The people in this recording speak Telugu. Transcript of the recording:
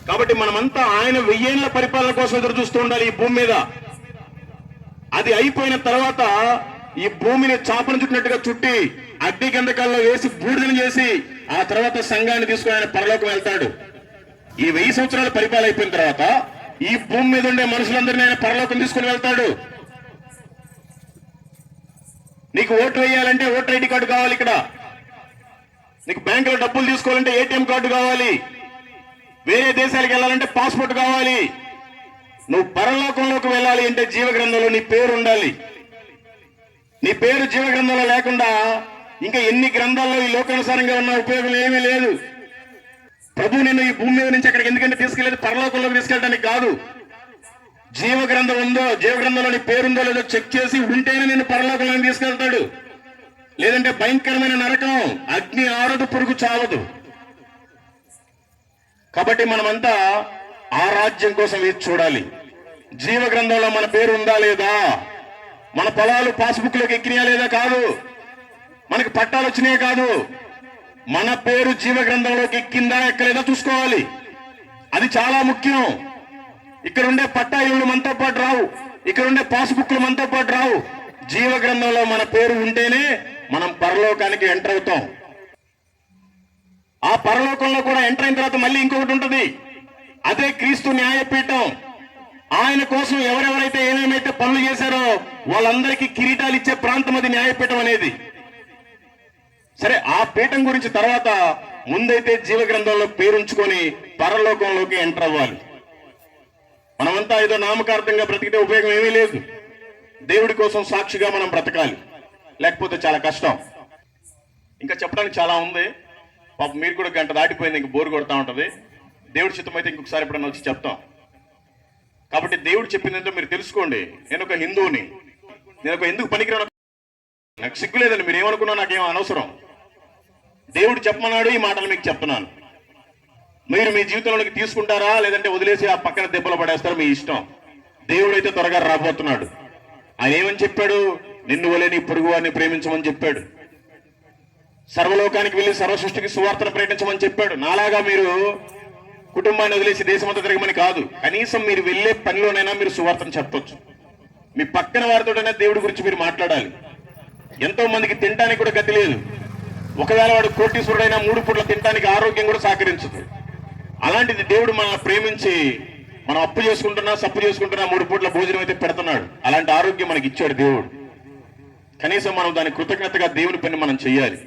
కాబట్టి మనమంతా ఆయన 1000 ఏళ్ల పరిపాలన కోసం ఎదురు చూస్తూ ఉండాలి ఈ భూమి మీద. అది అయిపోయిన తర్వాత ఈ భూమిని చాపను చుట్టినట్టుగా చుట్టి అగ్ని గంధకాల్లో వేసి బూడిదను చేసి ఆ తర్వాత సంఘాన్ని తీసుకుని ఆయన పరలోకం వెళ్తాడు. ఈ 1000 సంవత్సరాల పరిపాలన అయిపోయిన తర్వాత ఈ భూమి మీద ఉండే మనుషులందరినీ ఆయన పరలోకం తీసుకుని వెళ్తాడు. నీకు ఓటు వేయాలంటే ఓటర్ ఐడి కార్డు కావాలి. ఇక్కడ నీకు బ్యాంకులో డబ్బులు తీసుకోవాలంటే ఏటీఎం కార్డు కావాలి. వేరే దేశాలకు వెళ్ళాలంటే పాస్పోర్ట్ కావాలి. నువ్వు పరలోకంలోకి వెళ్ళాలి అంటే జీవ గ్రంథంలో నీ పేరు ఉండాలి. నీ పేరు జీవ గ్రంథంలో లేకుండా ఇంకా ఎన్ని గ్రంథాల్లో ఈ లోకానుసారంగా ఉన్న ఉపయోగం ఏమీ లేదు. ప్రభు నిన్ను ఈ భూమి మీద నుంచి అక్కడికి ఎందుకంటే తీసుకెళ్లేదు పరలోకంలోకి తీసుకెళ్ళడానికి కాదు. జీవ గ్రంథం ఉందో, జీవ గ్రంథంలో నీ పేరుందో లేదో చెక్ చేసి ఉంటేనే నిన్ను పరలోకంలోకి తీసుకెళ్తాడు. లేదంటే భయంకరమైన నరకం, అగ్ని ఆరదు, పురుగు చావదు. కాబట్టి మనమంతా ఆ రాజ్యం కోసం వేచి చూడాలి. జీవ గ్రంథంలో మన పేరు ఉందా లేదా, మన పొలాలు పాస్బుక్ లోకి ఎక్కినాయా లేదా కాదు, మనకి పట్టాలు వచ్చినాయా కాదు, మన పేరు జీవ గ్రంథంలోకి ఎక్కిందా ఎక్కలేదా చూసుకోవాలి. అది చాలా ముఖ్యం. ఇక్కడ ఉండే పట్టాయిలు మనతో పాటు రావు, ఇక్కడ ఉండే పాస్బుక్లు మనతో పాటు రావు. జీవ గ్రంథంలో మన పేరు ఉంటేనే మనం పరలోకానికి ఎంటర్ అవుతాం. ఆ పరలోకంలో కూడా ఎంటర్ అయిన తర్వాత మళ్ళీ ఇంకొకటి ఉంటుంది, అదే క్రీస్తు న్యాయపీఠం. ఆయన కోసం ఎవరెవరైతే ఏమేమైతే పనులు చేశారో వాళ్ళందరికీ కిరీటాలు ఇచ్చే ప్రాంతం అది న్యాయపీఠం అనేది. సరే, ఆ పీఠం గురించి తర్వాత ముందైతే జీవ గ్రంథంలో పేరుంచుకొని పరలోకంలోకి ఎంటర్ అవ్వాలి. మనమంతా ఏదో నామకార్థంగా బ్రతికితే ఉపయోగం ఏమీ లేదు. దేవుడి కోసం సాక్షిగా మనం బ్రతకాలి, లేకపోతే చాలా కష్టం. ఇంకా చెప్పడానికి చాలా ఉంది. పాపం మీరు కూడా గంట దాటిపోయింది, ఇంక బోరు కొడతా ఉంటది. దేవుడి చిత్తం అయితే ఇంకొకసారి ఎప్పుడన్నా వచ్చి చెప్తాం. కాబట్టి దేవుడు చెప్పిందంటే మీరు తెలుసుకోండి. నేను ఒక హిందువుని, నేను ఒక ఎందుకు పనికిరాను, నాకు సిగ్గు లేదండి. మీరు ఏమనుకున్నా నాకేం అనవసరం. దేవుడు చెప్పమన్నాడు, ఈ మాటలు మీకు చెప్తున్నాను. మీరు మీ జీవితంలోకి తీసుకుంటారా లేదంటే వదిలేసి ఆ పక్కన దెబ్బలు పడేస్తారా, మీ ఇష్టం. దేవుడు అయితే త్వరగా రాబోతున్నాడు. ఆయన ఏమని చెప్పాడు? నిన్ను వలె నీ పొరుగు వారిని ప్రేమించమని చెప్పాడు. సర్వలోకానికి వెళ్ళి సర్వ సృష్టికి సువార్తను ప్రకటించమని చెప్పాడు. నాలాగా మీరు కుటుంబాన్ని వదిలేసి దేశమంతా తిరగమని కాదు. కనీసం మీరు వెళ్లే పనిలోనైనా మీరు సువార్తను చెప్పొచ్చు. మీ పక్కన వారితోటైనా దేవుడి గురించి మీరు మాట్లాడాలి. ఎంతో మందికి తినడానికి కూడా గతి లేదు. ఒకవేళ వాడు కోటీశ్వరుడైనా 3 పూట్ల తినడానికి ఆరోగ్యం కూడా సహకరించదు. అలాంటిది దేవుడు మనల్ని ప్రేమించి మనం అప్పు చేసుకుంటున్నా సప్పు చేసుకుంటున్నా 3 పూట్ల భోజనం అయితే పెడుతున్నాడు. అలాంటి ఆరోగ్యం మనకి ఇచ్చాడు దేవుడు. కనీసం మనం దాని కృతజ్ఞతగా దేవుని పని మనం చెయ్యాలి.